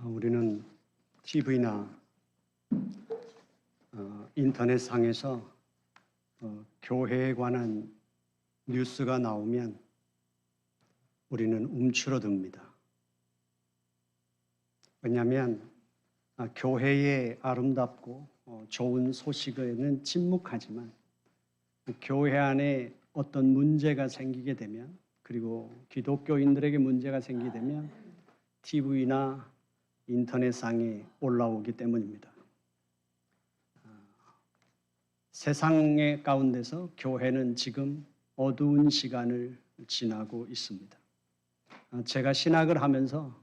우리는 TV나 인터넷상에서 교회에 관한 뉴스가 나오면 우리는 움츠러듭니다. 왜냐하면 교회의 아름답고 좋은 소식에는 침묵하지만 교회 안에 어떤 문제가 생기게 되면, 그리고 기독교인들에게 문제가 생기게 되면 TV나 인터넷상에 올라오기 때문입니다. 세상의 가운데서 교회는 지금 어두운 시간을 지나고 있습니다. 제가 신학을 하면서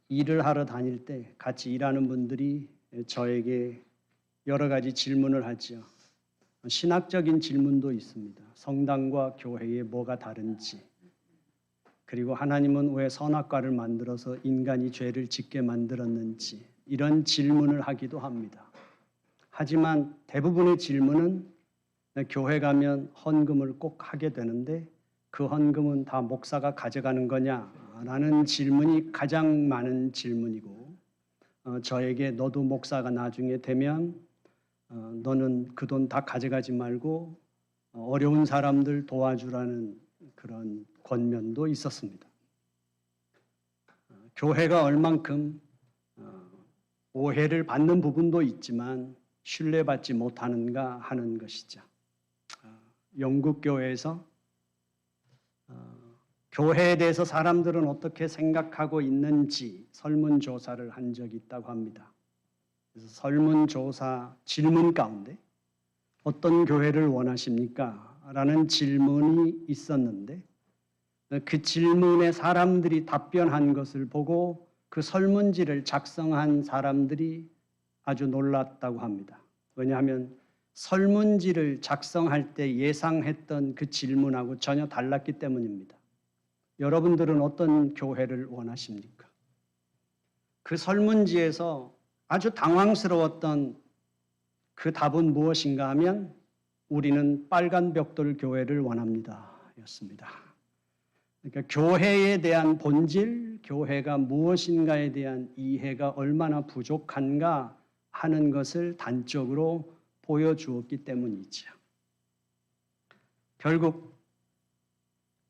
일을 하러 다닐 때 같이 일하는 분들이 저에게 여러 가지 질문을 하죠. 신학적인 질문도 있습니다. 성당과 교회에 뭐가 다른지, 그리고 하나님은 왜 선악과를 만들어서 인간이 죄를 짓게 만들었는지, 이런 질문을 하기도 합니다. 하지만 대부분의 질문은 교회 가면 헌금을 꼭 하게 되는데 그 헌금은 다 목사가 가져가는 거냐라는 질문이 가장 많은 질문이고, 저에게 너도 목사가 나중에 되면 너는 그 돈 다 가져가지 말고 어려운 사람들 도와주라는 그런 권면도 있었습니다. 교회가 얼만큼 오해를 받는 부분도 있지만 신뢰받지 못하는가 하는 것이죠. 영국 교회에서 교회에 대해서 사람들은 어떻게 생각하고 있는지 설문조사를 한 적이 있다고 합니다. 그래서 설문조사 질문 가운데 어떤 교회를 원하십니까? 라는 질문이 있었는데 그 질문에 사람들이 답변한 것을 보고 그 설문지를 작성한 사람들이 아주 놀랐다고 합니다. 왜냐하면 설문지를 작성할 때 예상했던 그 질문하고 전혀 달랐기 때문입니다. 여러분들은 어떤 교회를 원하십니까? 그 설문지에서 아주 당황스러웠던 그 답은 무엇인가 하면 우리는 빨간 벽돌 교회를 원합니다 였습니다. 그러니까 교회에 대한 본질, 교회가 무엇인가에 대한 이해가 얼마나 부족한가 하는 것을 단적으로 보여주었기 때문이죠. 결국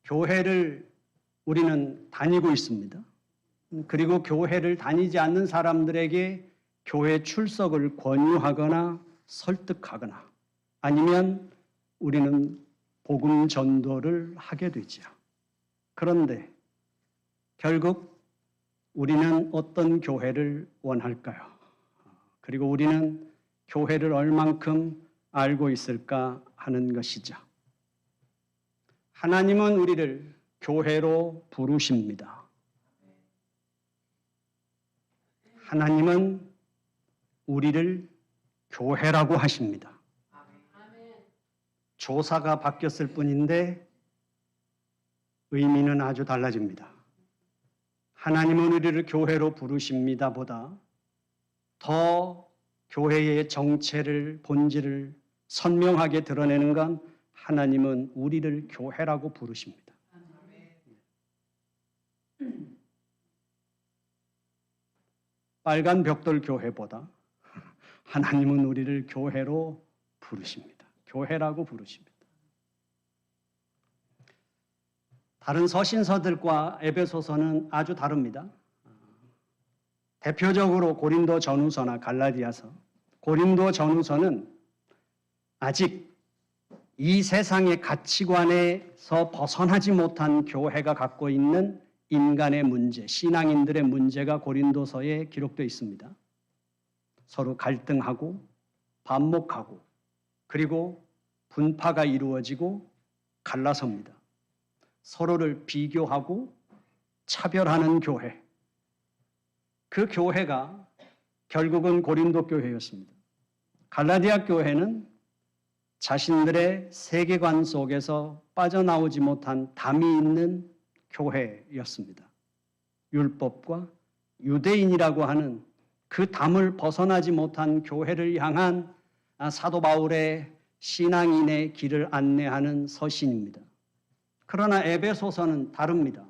교회를 우리는 다니고 있습니다. 그리고 교회를 다니지 않는 사람들에게 교회 출석을 권유하거나 설득하거나 아니면 우리는 복음 전도를 하게 되죠. 그런데 결국 우리는 어떤 교회를 원할까요? 그리고 우리는 교회를 얼만큼 알고 있을까 하는 것이죠. 하나님은 우리를 교회로 부르십니다. 하나님은 우리를 교회라고 하십니다. 조사가 바뀌었을 뿐인데 의미는 아주 달라집니다. 하나님은 우리를 교회로 부르십니다 보다 더 교회의 정체를, 본질을 선명하게 드러내는 건 하나님은 우리를 교회라고 부르십니다. 빨간 벽돌 교회보다 하나님은 우리를 교회로 부르십니다. 교회라고 부르십니다. 다른 서신서들과 에베소서는 아주 다릅니다. 대표적으로 고린도 전후서나 갈라디아서, 고린도 전후서는 아직 이 세상의 가치관에서 벗어나지 못한 교회가 갖고 있는 인간의 문제, 신앙인들의 문제가 고린도서에 기록되어 있습니다. 서로 갈등하고 반목하고 그리고 분파가 이루어지고 갈라섭니다. 서로를 비교하고 차별하는 교회. 그 교회가 결국은 고린도 교회였습니다. 갈라디아 교회는 자신들의 세계관 속에서 빠져나오지 못한 담이 있는 교회였습니다. 율법과 유대인이라고 하는 그 담을 벗어나지 못한 교회를 향한 사도 바울의 신앙인의 길을 안내하는 서신입니다. 그러나 에베소서는 다릅니다.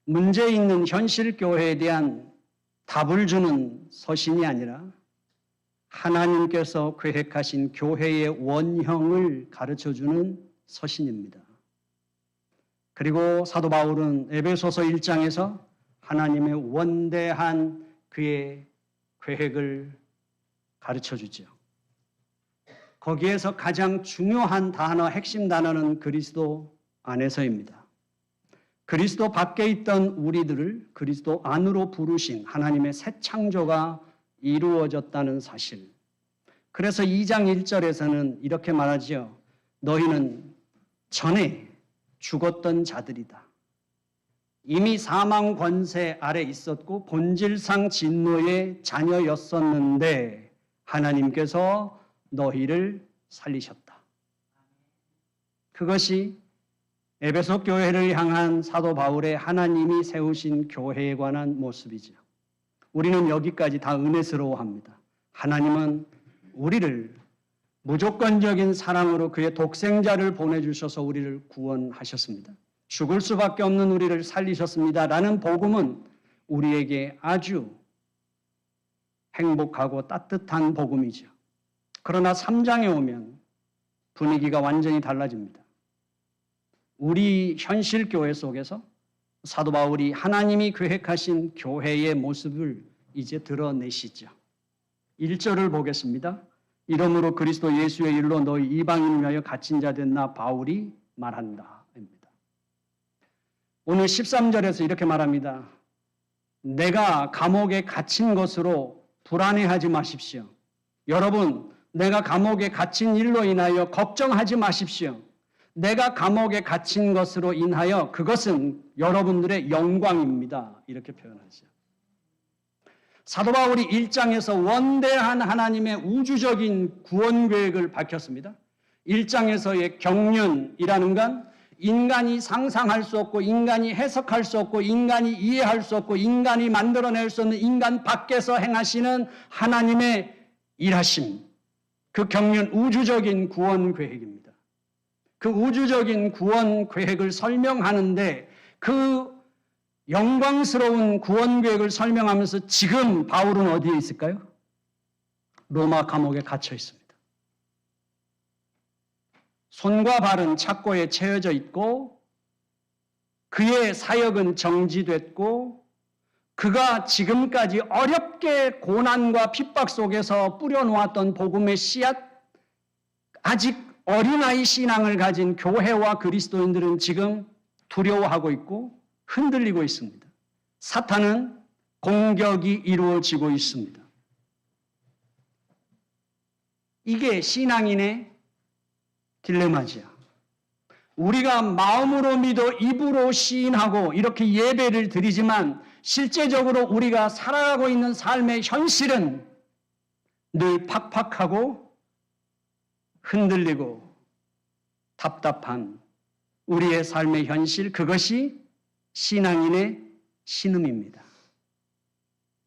문제 있는 현실 교회에 대한 답을 주는 서신이 아니라 하나님께서 계획하신 교회의 원형을 가르쳐주는 서신입니다. 그리고 사도 바울은 에베소서 1장에서 하나님의 원대한 그의 계획을 가르쳐주죠. 거기에서 가장 중요한 단어, 핵심 단어는 그리스도 안에서입니다. 그리스도 밖에 있던 우리들을 그리스도 안으로 부르신 하나님의 새 창조가 이루어졌다는 사실. 그래서 2장 1절에서는 이렇게 말하죠. 너희는 전에 죽었던 자들이다. 이미 사망 권세 아래 있었고 본질상 진노의 자녀였었는데 하나님께서 너희를 살리셨다. 그것이 에베소 교회를 향한 사도 바울의 하나님이 세우신 교회에 관한 모습이죠. 우리는 여기까지 다 은혜스러워합니다. 하나님은 우리를 무조건적인 사랑으로 그의 독생자를 보내주셔서 우리를 구원하셨습니다. 죽을 수밖에 없는 우리를 살리셨습니다. 라는 복음은 우리에게 아주 행복하고 따뜻한 복음이죠. 그러나 3장에 오면 분위기가 완전히 달라집니다. 우리 현실 교회 속에서 사도 바울이 하나님이 계획하신 교회의 모습을 이제 드러내시죠. 1절을 보겠습니다. 이러므로 그리스도 예수의 일로 너희 이방인을 위하여 갇힌 자 된 나 바울이 말한다. 입니다. 오늘 13절에서 이렇게 말합니다. 내가 감옥에 갇힌 것으로 불안해하지 마십시오. 여러분, 내가 감옥에 갇힌 일로 인하여 걱정하지 마십시오. 내가 감옥에 갇힌 것으로 인하여 그것은 여러분들의 영광입니다. 이렇게 표현하죠. 사도 바울이 1장에서 원대한 하나님의 우주적인 구원 계획을 밝혔습니다. 1장에서의 경륜이라는 건 인간이 상상할 수 없고 인간이 해석할 수 없고 인간이 이해할 수 없고 인간이 만들어낼 수 없는 인간 밖에서 행하시는 하나님의 일하심. 그 경륜 우주적인 구원 계획입니다. 그 우주적인 구원 계획을 설명하는데 그 영광스러운 구원 계획을 설명하면서 지금 바울은 어디에 있을까요? 로마 감옥에 갇혀 있습니다. 손과 발은 착고에 채워져 있고 그의 사역은 정지됐고 그가 지금까지 어렵게 고난과 핍박 속에서 뿌려놓았던 복음의 씨앗, 아직 어린아이 신앙을 가진 교회와 그리스도인들은 지금 두려워하고 있고 흔들리고 있습니다. 사탄은 공격이 이루어지고 있습니다. 이게 신앙인의 딜레마지야. 우리가 마음으로 믿어 입으로 시인하고 이렇게 예배를 드리지만 실제적으로 우리가 살아가고 있는 삶의 현실은 늘 팍팍하고 흔들리고 답답한 우리의 삶의 현실, 그것이 신앙인의 신음입니다.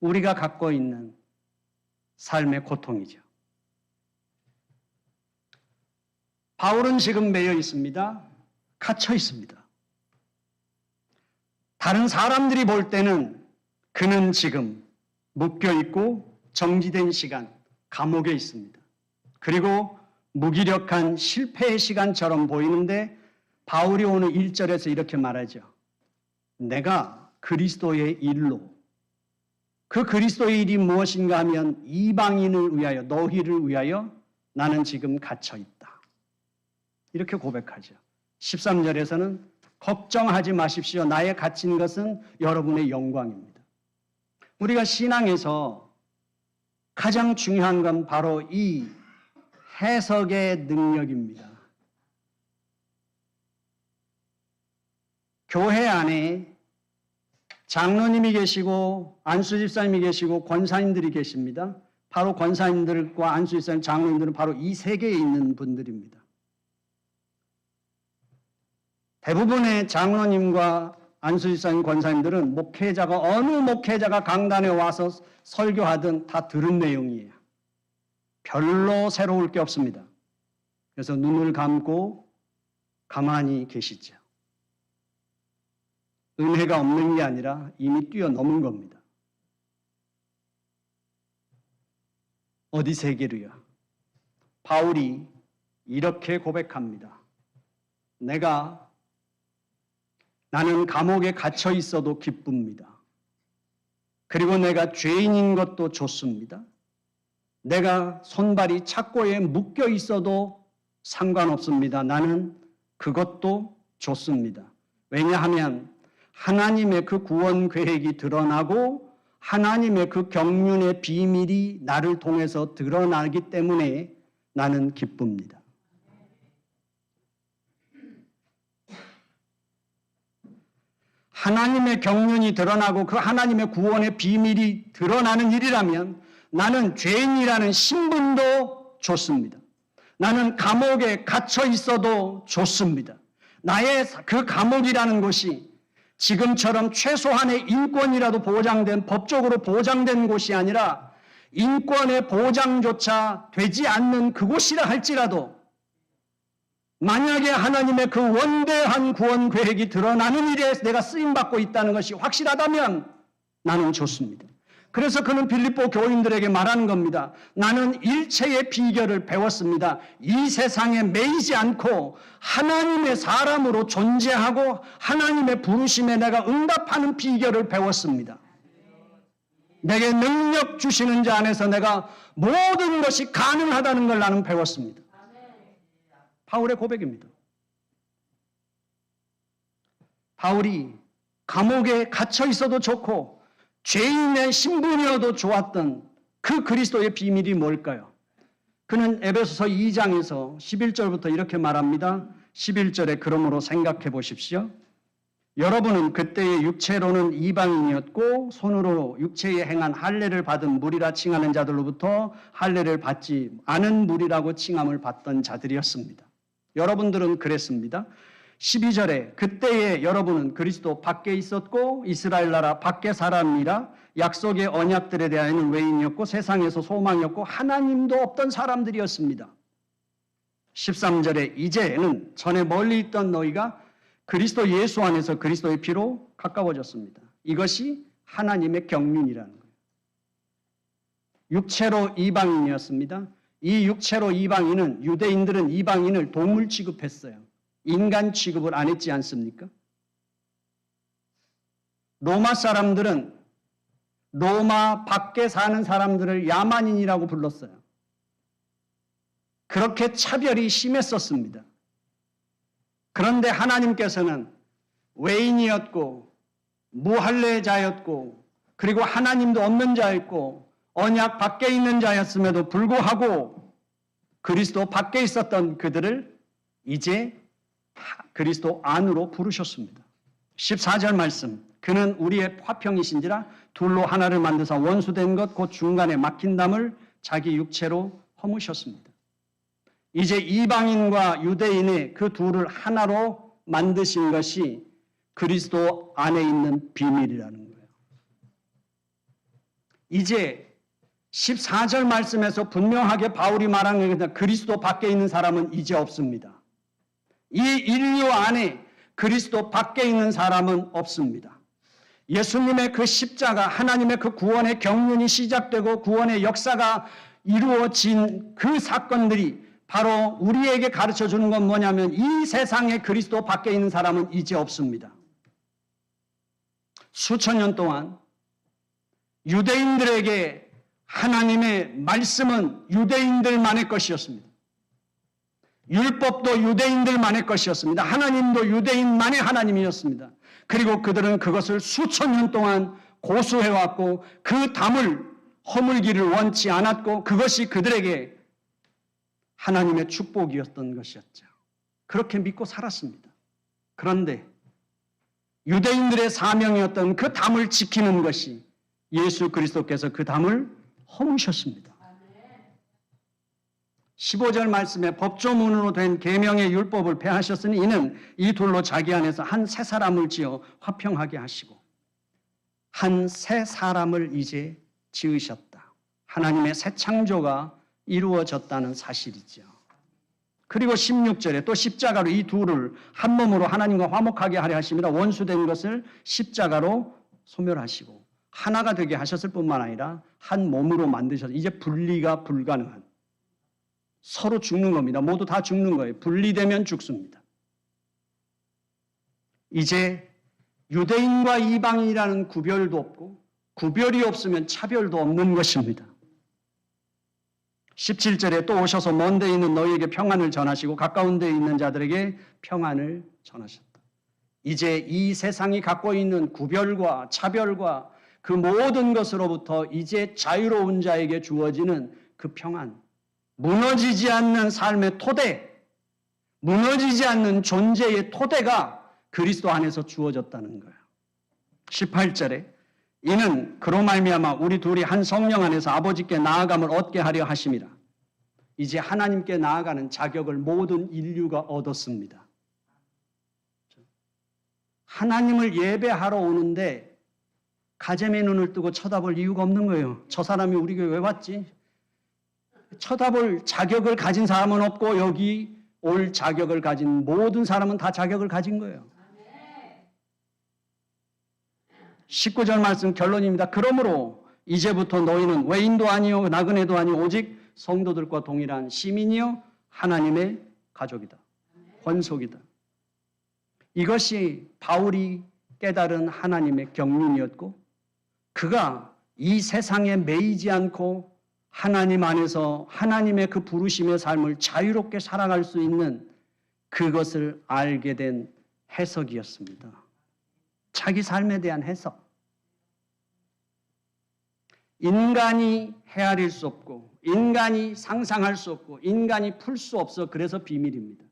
우리가 갖고 있는 삶의 고통이죠. 바울은 지금 매여 있습니다. 갇혀 있습니다. 다른 사람들이 볼 때는 그는 지금 묶여 있고 정지된 시간, 감옥에 있습니다. 그리고 무기력한 실패의 시간처럼 보이는데 바울이 오늘 1절에서 이렇게 말하죠. 내가 그리스도의 일로, 그 그리스도의 일이 무엇인가 하면 이방인을 위하여, 너희를 위하여 나는 지금 갇혀 있다. 이렇게 고백하죠. 13절에서는 걱정하지 마십시오. 나의 갇힌 것은 여러분의 영광입니다. 우리가 신앙에서 가장 중요한 건 바로 이 해석의 능력입니다. 교회 안에 장로님이 계시고 안수집사님이 계시고 권사님들이 계십니다. 바로 권사님들과 안수집사님, 장로님들은 바로 이 세계에 있는 분들입니다. 대부분의 장로님과 안수집사님, 권사님들은 목회자가 어느 목회자가 강단에 와서 설교하든 다 들은 내용이에요. 별로 새로울 게 없습니다. 그래서 눈을 감고 가만히 계시죠. 은혜가 없는 게 아니라 이미 뛰어넘은 겁니다. 어디 세계로요? 바울이 이렇게 고백합니다. 나는 감옥에 갇혀 있어도 기쁩니다. 그리고 내가 죄인인 것도 좋습니다. 내가 손발이 착고에 묶여 있어도 상관없습니다. 나는 그것도 좋습니다. 왜냐하면 하나님의 그 구원 계획이 드러나고 하나님의 그 경륜의 비밀이 나를 통해서 드러나기 때문에 나는 기쁩니다. 하나님의 경륜이 드러나고 그 하나님의 구원의 비밀이 드러나는 일이라면 나는 죄인이라는 신분도 좋습니다. 나는 감옥에 갇혀 있어도 좋습니다. 나의 그 감옥이라는 곳이 지금처럼 최소한의 인권이라도 보장된, 법적으로 보장된 곳이 아니라 인권의 보장조차 되지 않는 그곳이라 할지라도 만약에 하나님의 그 원대한 구원 계획이 드러나는 일에 내가 쓰임받고 있다는 것이 확실하다면 나는 좋습니다. 그래서 그는 빌립보 교인들에게 말하는 겁니다. 나는 일체의 비결을 배웠습니다. 이 세상에 매이지 않고 하나님의 사람으로 존재하고 하나님의 부르심에 내가 응답하는 비결을 배웠습니다. 내게 능력 주시는 자 안에서 내가 모든 것이 가능하다는 걸 나는 배웠습니다. 바울의 고백입니다. 바울이 감옥에 갇혀 있어도 좋고 죄인의 신분이어도 좋았던 그 그리스도의 비밀이 뭘까요? 그는 에베소서 2장에서 11절부터 이렇게 말합니다. 11절에 그러므로 생각해 보십시오. 여러분은 그때의 육체로는 이방인이었고 손으로 육체에 행한 할례를 받은 무리라 칭하는 자들로부터 할례를 받지 않은 무리라고 칭함을 받던 자들이었습니다. 여러분들은 그랬습니다. 12절에 그때의 여러분은 그리스도 밖에 있었고 이스라엘 나라 밖의 사람이라 약속의 언약들에 대하여는 외인이었고 세상에서 소망이었고 하나님도 없던 사람들이었습니다. 13절에 이제는 전에 멀리 있던 너희가 그리스도 예수 안에서 그리스도의 피로 가까워졌습니다. 이것이 하나님의 경륜이라는 거예요. 육체로 이방인이었습니다. 이 육체로 이방인은 유대인들은 이방인을 동물 취급했어요. 인간 취급을 안 했지 않습니까? 로마 사람들은 로마 밖에 사는 사람들을 야만인이라고 불렀어요. 그렇게 차별이 심했었습니다. 그런데 하나님께서는 외인이었고 무할례자였고 그리고 하나님도 없는 자였고 언약 밖에 있는 자였음에도 불구하고 그리스도 밖에 있었던 그들을 이제 그리스도 안으로 부르셨습니다. 14절 말씀. 그는 우리의 화평이신지라 둘로 하나를 만드사 원수된 것 곧 중간에 막힌 담을 자기 육체로 허무셨습니다. 이제 이방인과 유대인의 그 둘을 하나로 만드신 것이 그리스도 안에 있는 비밀이라는 거예요. 이제 14절 말씀에서 분명하게 바울이 말한 게 그리스도 밖에 있는 사람은 이제 없습니다. 이 인류 안에 그리스도 밖에 있는 사람은 없습니다. 예수님의 그 십자가, 하나님의 그 구원의 경륜이 시작되고 구원의 역사가 이루어진 그 사건들이 바로 우리에게 가르쳐 주는 건 뭐냐면 이 세상에 그리스도 밖에 있는 사람은 이제 없습니다. 수천 년 동안 유대인들에게 하나님의 말씀은 유대인들만의 것이었습니다. 율법도 유대인들만의 것이었습니다. 하나님도 유대인만의 하나님이었습니다. 그리고 그들은 그것을 수천 년 동안 고수해왔고 그 담을 허물기를 원치 않았고 그것이 그들에게 하나님의 축복이었던 것이었죠. 그렇게 믿고 살았습니다. 그런데 유대인들의 사명이었던 그 담을 지키는 것이 예수 그리스도께서 그 담을 허무셨습니다. 15절 말씀에 법조문으로 된 계명의 율법을 폐하셨으니 이는 이 둘로 자기 안에서 한 새 사람을 지어 화평하게 하시고 한 새 사람을 이제 지으셨다. 하나님의 새 창조가 이루어졌다는 사실이죠. 그리고 16절에 또 십자가로 이 둘을 한 몸으로 하나님과 화목하게 하려 하심이라 원수된 것을 십자가로 소멸하시고 하나가 되게 하셨을 뿐만 아니라 한 몸으로 만드셔서 이제 분리가 불가능한, 서로 죽는 겁니다. 모두 다 죽는 거예요. 분리되면 죽습니다. 이제 유대인과 이방인이라는 구별도 없고 구별이 없으면 차별도 없는 것입니다. 17절에 또 오셔서 먼 데 있는 너희에게 평안을 전하시고 가까운 데 있는 자들에게 평안을 전하셨다. 이제 이 세상이 갖고 있는 구별과 차별과 그 모든 것으로부터 이제 자유로운 자에게 주어지는 그 평안, 무너지지 않는 삶의 토대, 무너지지 않는 존재의 토대가 그리스도 안에서 주어졌다는 거예요. 18절에 이는 그로 말미암아 우리 둘이 한 성령 안에서 아버지께 나아감을 얻게 하려 하심이라. 이제 하나님께 나아가는 자격을 모든 인류가 얻었습니다. 하나님을 예배하러 오는데 가재미 눈을 뜨고 쳐다볼 이유가 없는 거예요. 저 사람이 우리 교회 왜 왔지? 쳐다볼 자격을 가진 사람은 없고 여기 올 자격을 가진 모든 사람은 다 자격을 가진 거예요. 19절 말씀 결론입니다. 그러므로 이제부터 너희는 외인도 아니요 나그네도 아니요 오직 성도들과 동일한 시민이요 하나님의 가족이다. 권속이다. 이것이 바울이 깨달은 하나님의 경륜이었고 그가 이 세상에 매이지 않고 하나님 안에서 하나님의 그 부르심의 삶을 자유롭게 살아갈 수 있는 그것을 알게 된 해석이었습니다. 자기 삶에 대한 해석. 인간이 헤아릴 수 없고 인간이 상상할 수 없고 인간이 풀 수 없어 그래서 비밀입니다.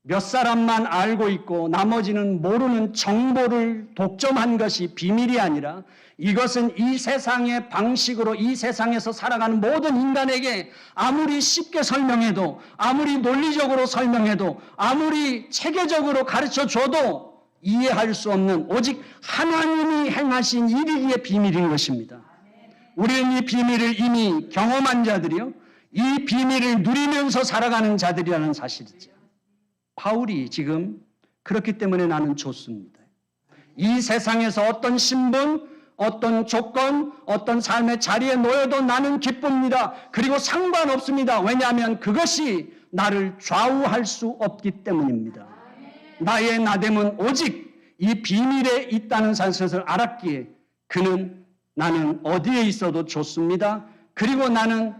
몇 사람만 알고 있고 나머지는 모르는 정보를 독점한 것이 비밀이 아니라 이것은 이 세상의 방식으로 이 세상에서 살아가는 모든 인간에게 아무리 쉽게 설명해도 아무리 논리적으로 설명해도 아무리 체계적으로 가르쳐줘도 이해할 수 없는 오직 하나님이 행하신 일이기에 비밀인 것입니다. 우리는 이 비밀을 이미 경험한 자들이요 이 비밀을 누리면서 살아가는 자들이라는 사실이죠. 바울이 지금 그렇기 때문에 나는 좋습니다. 이 세상에서 어떤 신분, 어떤 조건, 어떤 삶의 자리에 놓여도 나는 기쁩니다. 그리고 상관없습니다. 왜냐하면 그것이 나를 좌우할 수 없기 때문입니다. 나의 나됨은 오직 이 비밀에 있다는 사실을 알았기에 나는 어디에 있어도 좋습니다. 그리고 나는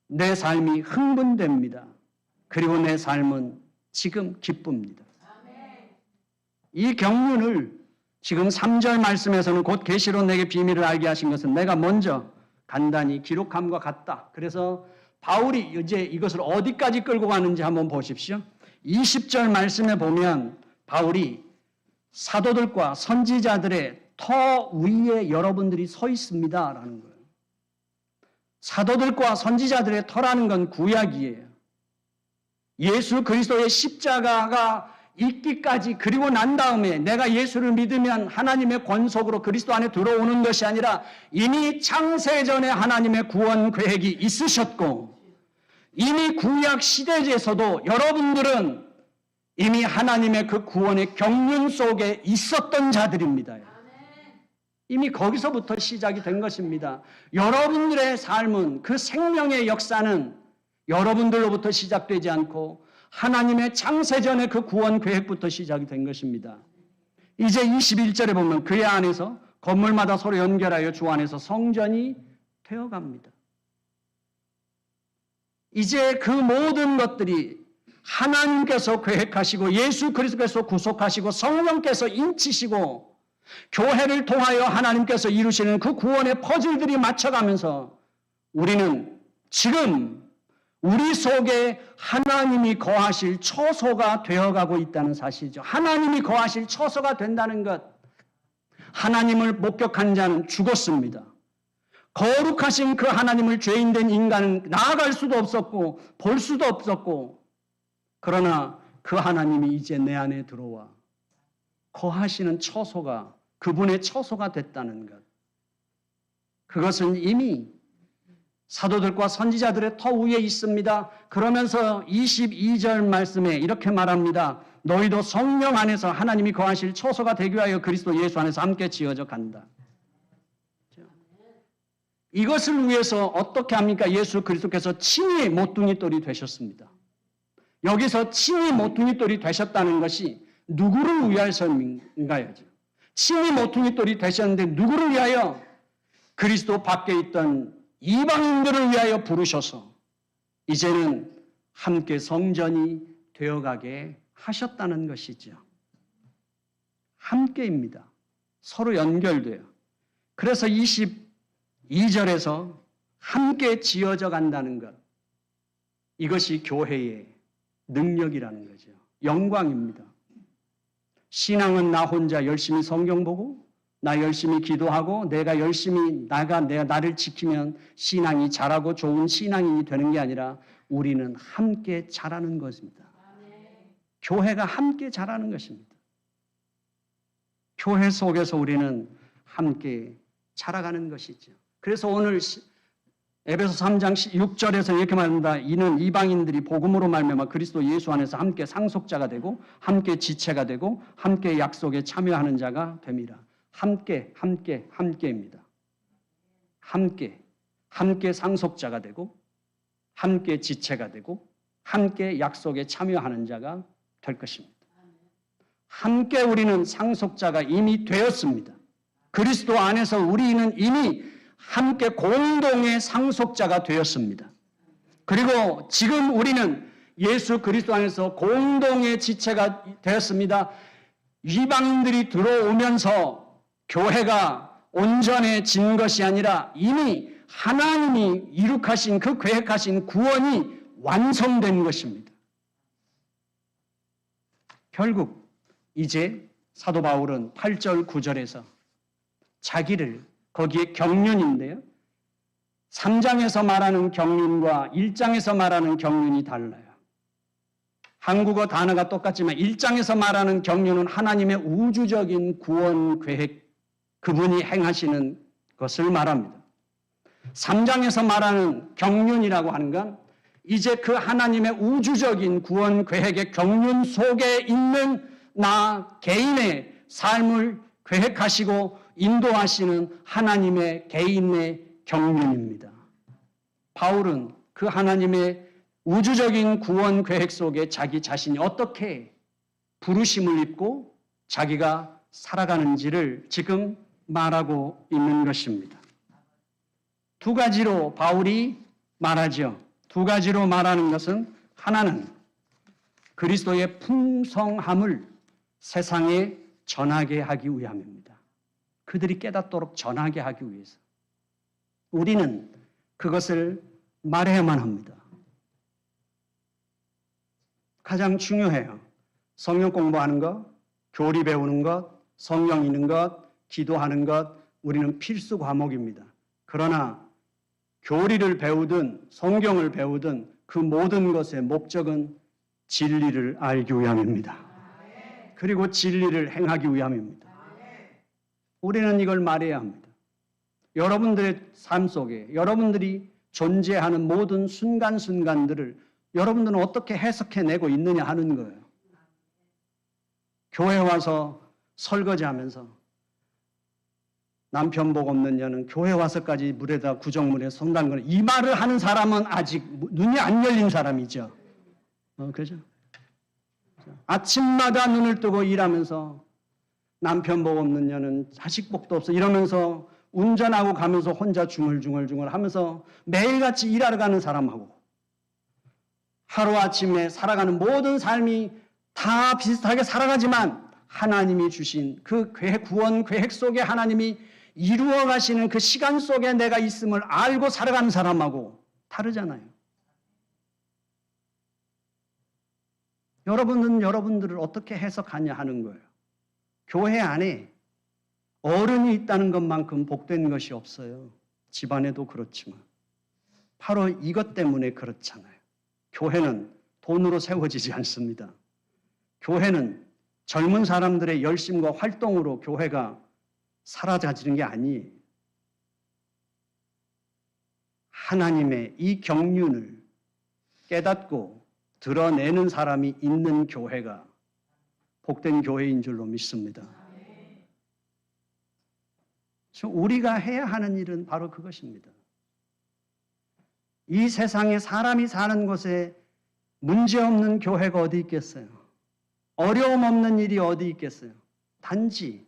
내 삶이 흥분됩니다. 그리고 내 삶은 지금 기쁩니다. 이 경륜을 지금 3절 말씀에서는 곧 계시로 내게 비밀을 알게 하신 것은 내가 먼저 간단히 기록함과 같다. 그래서 바울이 이제 이것을 어디까지 끌고 가는지 한번 보십시오. 20절 말씀에 보면 바울이 사도들과 선지자들의 터 위에 여러분들이 서 있습니다 라는 거예요. 사도들과 선지자들의 터라는 건 구약이에요. 예수 그리스도의 십자가가 있기까지 그리고 난 다음에 내가 예수를 믿으면 하나님의 권속으로 그리스도 안에 들어오는 것이 아니라 이미 창세전에 하나님의 구원 계획이 있으셨고 이미 구약 시대에서도 여러분들은 이미 하나님의 그 구원의 경륜 속에 있었던 자들입니다. 이미 거기서부터 시작이 된 것입니다. 여러분들의 삶은 그 생명의 역사는 여러분들로부터 시작되지 않고 하나님의 창세전의 그 구원 계획부터 시작이 된 것입니다. 이제 21절에 보면 그의 안에서 건물마다 서로 연결하여 주 안에서 성전이 되어갑니다. 이제 그 모든 것들이 하나님께서 계획하시고 예수 그리스도께서 구속하시고 성령께서 인치시고 교회를 통하여 하나님께서 이루시는 그 구원의 퍼즐들이 맞춰가면서 우리는 지금 우리 속에 하나님이 거하실 처소가 되어가고 있다는 사실이죠. 하나님이 거하실 처소가 된다는 것. 하나님을 목격한 자는 죽었습니다. 거룩하신 그 하나님을 죄인된 인간은 나아갈 수도 없었고 볼 수도 없었고 그러나 그 하나님이 이제 내 안에 들어와 거하시는 처소가 그분의 처소가 됐다는 것. 그것은 이미 사도들과 선지자들의 터 위에 있습니다. 그러면서 22절 말씀에 이렇게 말합니다. 너희도 성령 안에서 하나님이 거하실 처소가 되기 위하여 그리스도 예수 안에서 함께 지어져 간다. 이것을 위해서 어떻게 합니까? 예수 그리스도께서 친히 모퉁이 돌이 되셨습니다. 여기서 친히 모퉁이 돌이 되셨다는 것이 누구를 위하여서인가요? 친히 모퉁이 돌이 되셨는데 누구를 위하여? 그리스도 밖에 있던 이방인들을 위하여 부르셔서 이제는 함께 성전이 되어가게 하셨다는 것이죠. 함께입니다. 서로 연결돼요. 그래서 22절에서 함께 지어져 간다는 것, 이것이 교회의 능력이라는 거죠. 영광입니다. 신앙은 나 혼자 열심히 성경 보고 나 열심히 기도하고 내가 열심히 나를 지키면 신앙이 자라고 좋은 신앙인이 되는 게 아니라 우리는 함께 자라는 것입니다. 교회가 함께 자라는 것입니다. 교회 속에서 우리는 함께 자라가는 것이죠. 그래서 오늘 에베소 3장 6절에서 이렇게 말합니다. 이는 이방인들이 복음으로 말미암아 그리스도 예수 안에서 함께 상속자가 되고 함께 지체가 되고 함께 약속에 참여하는 자가 됨이라. 함께입니다. 함께 상속자가 되고 함께 지체가 되고 함께 약속에 참여하는 자가 될 것입니다. 함께 우리는 상속자가 이미 되었습니다. 그리스도 안에서 우리는 이미 함께 공동의 상속자가 되었습니다. 그리고 지금 우리는 예수 그리스도 안에서 공동의 지체가 되었습니다. 이방인들이 들어오면서 교회가 온전해진 것이 아니라 이미 하나님이 이룩하신 그 계획하신 구원이 완성된 것입니다. 결국 이제 사도 바울은 8절 9절에서 자기를 거기에 경륜인데요. 3장에서 말하는 경륜과 1장에서 말하는 경륜이 달라요. 한국어 단어가 똑같지만 1장에서 말하는 경륜은 하나님의 우주적인 구원 계획, 그분이 행하시는 것을 말합니다. 3장에서 말하는 경륜이라고 하는 건 이제 그 하나님의 우주적인 구원 계획의 경륜 속에 있는 나 개인의 삶을 계획하시고 인도하시는 하나님의 개인의 경륜입니다. 바울은 그 하나님의 우주적인 구원 계획 속에 자기 자신이 어떻게 부르심을 입고 자기가 살아가는지를 지금 말하고 있는 것입니다. 두 가지로 바울이 말하죠. 두 가지로 말하는 것은 하나는 그리스도의 풍성함을 세상에 전하게 하기 위함입니다. 그들이 깨닫도록 전하게 하기 위해서. 우리는 그것을 말해야만 합니다. 가장 중요해요. 성경 공부하는 것, 교리 배우는 것, 성경 읽는 것, 기도하는 것, 우리는 필수 과목입니다. 그러나 교리를 배우든 성경을 배우든 그 모든 것의 목적은 진리를 알기 위함입니다. 그리고 진리를 행하기 위함입니다. 우리는 이걸 말해야 합니다. 여러분들의 삶 속에 여러분들이 존재하는 모든 순간순간들을 여러분들은 어떻게 해석해내고 있느냐 하는 거예요. 교회 와서 설거지하면서 남편 복 없는 년은 교회 와서까지 물에다 구정물에 손 담그는 이 말을 하는 사람은 아직 눈이 안 열린 사람이죠. 그죠? 아침마다 눈을 뜨고 일하면서 남편 복 없는 년은 자식 복도 없어 이러면서 운전하고 가면서 혼자 중얼중얼 하면서 매일같이 일하러 가는 사람하고 하루아침에 살아가는 모든 삶이 다 비슷하게 살아가지만 하나님이 주신 그 구원 계획 속에 하나님이 이루어 가시는 그 시간 속에 내가 있음을 알고 살아가는 사람하고 다르잖아요. 여러분은 여러분들을 어떻게 해석하냐 하는 거예요. 교회 안에 어른이 있다는 것만큼 복된 것이 없어요. 집안에도 그렇지만. 바로 이것 때문에 그렇잖아요. 교회는 돈으로 세워지지 않습니다. 교회는 젊은 사람들의 열심과 활동으로 교회가 사라지는 게 아니에요. 하나님의 이 경륜을 깨닫고 드러내는 사람이 있는 교회가 복된 교회인 줄로 믿습니다. 우리가 해야 하는 일은 바로 그것입니다. 이 세상에 사람이 사는 곳에 문제없는 교회가 어디 있겠어요? 어려움 없는 일이 어디 있겠어요? 단지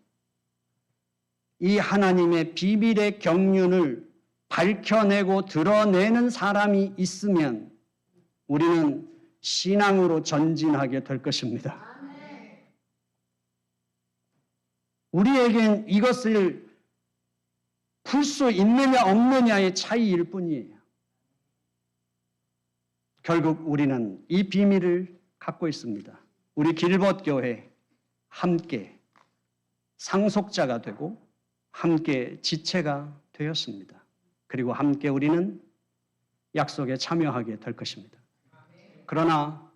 이 하나님의 비밀의 경륜을 밝혀내고 드러내는 사람이 있으면 우리는 신앙으로 전진하게 될 것입니다. 우리에겐 이것을 풀 수 있느냐 없느냐의 차이일 뿐이에요. 결국 우리는 이 비밀을 갖고 있습니다. 우리 길벗 교회 함께 상속자가 되고 함께 지체가 되었습니다. 그리고 함께 우리는 약속에 참여하게 될 것입니다. 그러나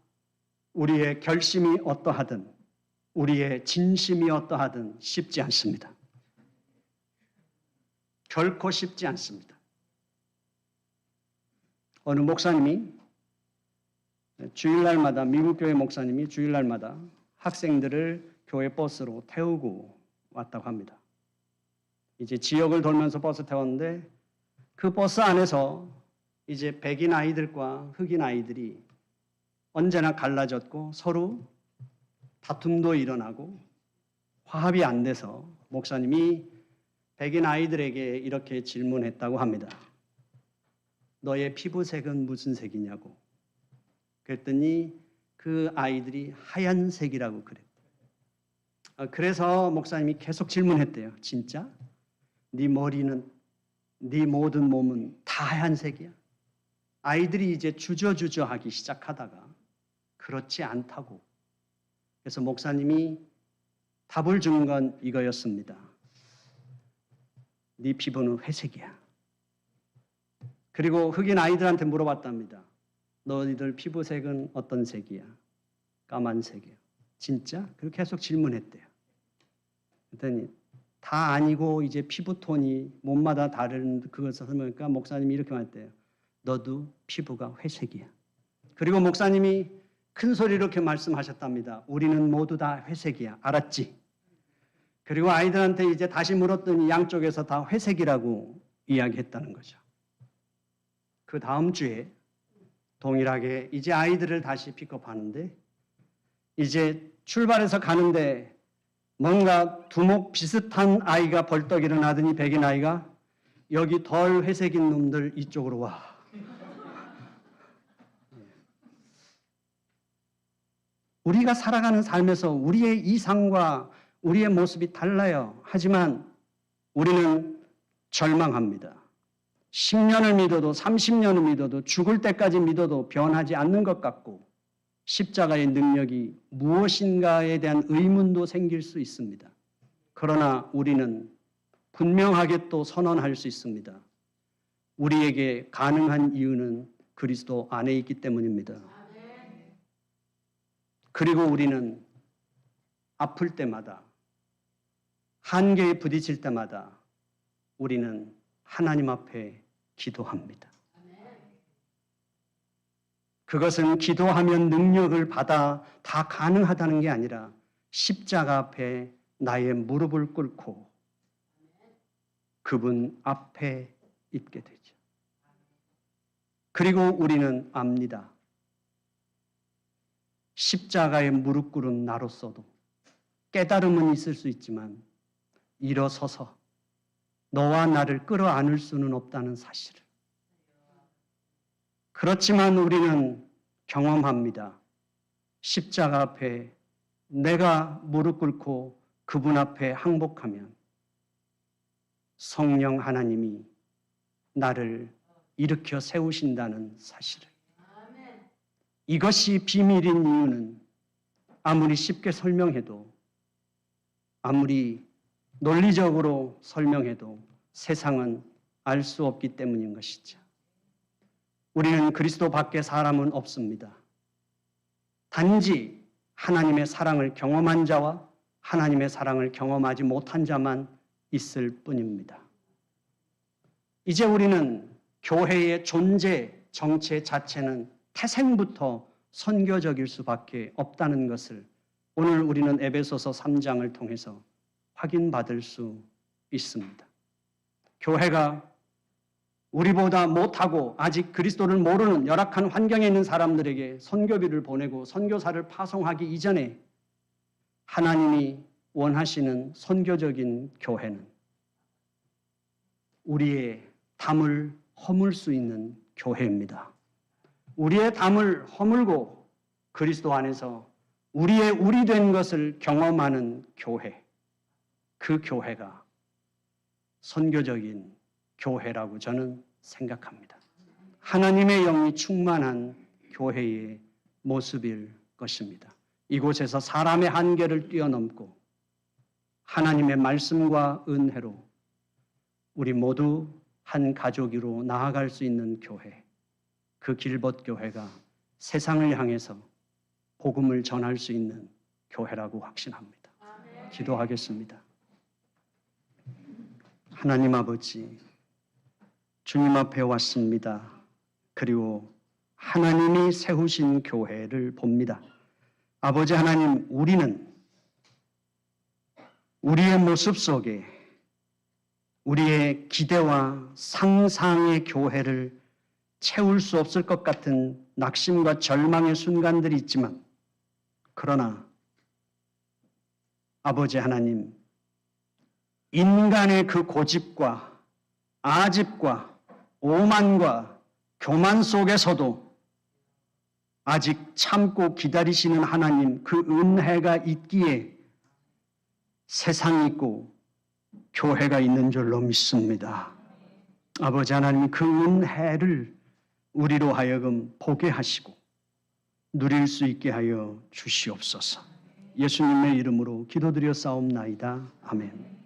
우리의 결심이 어떠하든 우리의 진심이 어떠하든 쉽지 않습니다. 결코 쉽지 않습니다. 어느 목사님이 주일날마다 미국 교회 목사님이 주일날마다 학생들을 교회 버스로 태우고 왔다고 합니다. 이제 지역을 돌면서 버스 태웠는데 그 버스 안에서 이제 백인 아이들과 흑인 아이들이 언제나 갈라졌고 서로 다툼도 일어나고 화합이 안 돼서 목사님이 백인 아이들에게 이렇게 질문했다고 합니다. 너의 피부색은 무슨 색이냐고. 그랬더니 그 아이들이 하얀색이라고 그랬대요. 그래서 목사님이 계속 질문했대요. 진짜? 네 머리는, 네 모든 몸은 다 하얀색이야? 아이들이 이제 주저주저하기 시작하다가 그렇지 않다고. 그래서 목사님이 답을 준 건 이거였습니다. 네 피부는 회색이야. 그리고 흑인 아이들한테 물어봤답니다. 너희들 피부색은 어떤 색이야? 까만색이야. 진짜? 그렇게 계속 질문했대요. 그랬더니 다 아니고 이제 피부톤이 몸마다 다른 그것을 설명하니까 목사님이 이렇게 말했대요. 너도 피부가 회색이야. 그리고 목사님이 큰 소리로 이렇게 말씀하셨답니다. 우리는 모두 다 회색이야. 알았지? 그리고 아이들한테 이제 다시 물었더니 양쪽에서 다 회색이라고 이야기했다는 거죠. 그 다음 주에 동일하게 이제 아이들을 다시 픽업하는데 이제 출발해서 가는데 뭔가 두목 비슷한 아이가 벌떡 일어나더니 백인 아이가 여기 덜 회색인 놈들 이쪽으로 와. 우리가 살아가는 삶에서 우리의 이상과 우리의 모습이 달라요. 하지만 우리는 절망합니다. 10년을 믿어도 30년을 믿어도 죽을 때까지 믿어도 변하지 않는 것 같고 십자가의 능력이 무엇인가에 대한 의문도 생길 수 있습니다. 그러나 우리는 분명하게 또 선언할 수 있습니다. 우리에게 가능한 이유는 그리스도 안에 있기 때문입니다. 그리고 우리는 아플 때마다 한계에 부딪힐 때마다 우리는 하나님 앞에 기도합니다. 그것은 기도하면 능력을 받아 다 가능하다는 게 아니라 십자가 앞에 나의 무릎을 꿇고 그분 앞에 있게 되죠. 그리고 우리는 압니다. 십자가에 무릎 꿇은 나로서도 깨달음은 있을 수 있지만 일어서서 너와 나를 끌어안을 수는 없다는 사실을. 그렇지만 우리는 경험합니다. 십자가 앞에 내가 무릎 꿇고 그분 앞에 항복하면 성령 하나님이 나를 일으켜 세우신다는 사실을. 이것이 비밀인 이유는 아무리 쉽게 설명해도 아무리 논리적으로 설명해도 세상은 알 수 없기 때문인 것이죠. 우리는 그리스도 밖에 사람은 없습니다. 단지 하나님의 사랑을 경험한 자와 하나님의 사랑을 경험하지 못한 자만 있을 뿐입니다. 이제 우리는 교회의 존재, 정체 자체는 태생부터 선교적일 수밖에 없다는 것을 오늘 우리는 에베소서 3장을 통해서 확인받을 수 있습니다. 교회가 우리보다 못하고 아직 그리스도를 모르는 열악한 환경에 있는 사람들에게 선교비를 보내고 선교사를 파송하기 이전에 하나님이 원하시는 선교적인 교회는 우리의 담을 허물 수 있는 교회입니다. 우리의 담을 허물고 그리스도 안에서 우리의 우리 된 것을 경험하는 교회, 그 교회가 선교적인 교회라고 저는 생각합니다. 하나님의 영이 충만한 교회의 모습일 것입니다. 이곳에서 사람의 한계를 뛰어넘고 하나님의 말씀과 은혜로 우리 모두 한 가족으로 나아갈 수 있는 교회, 그 길벗 교회가 세상을 향해서 복음을 전할 수 있는 교회라고 확신합니다. 기도하겠습니다. 하나님 아버지, 주님 앞에 왔습니다. 그리고 하나님이 세우신 교회를 봅니다. 아버지 하나님, 우리는 우리의 모습 속에 우리의 기대와 상상의 교회를 채울 수 없을 것 같은 낙심과 절망의 순간들이 있지만, 그러나 아버지 하나님, 인간의 그 고집과 아집과 오만과 교만 속에서도 아직 참고 기다리시는 하나님, 그 은혜가 있기에 세상이 있고 교회가 있는 줄로 믿습니다. 아버지 하나님, 그 은혜를 우리로 하여금 보게 하시고 누릴 수 있게 하여 주시옵소서. 예수님의 이름으로 기도드려 싸움나이다. 아멘.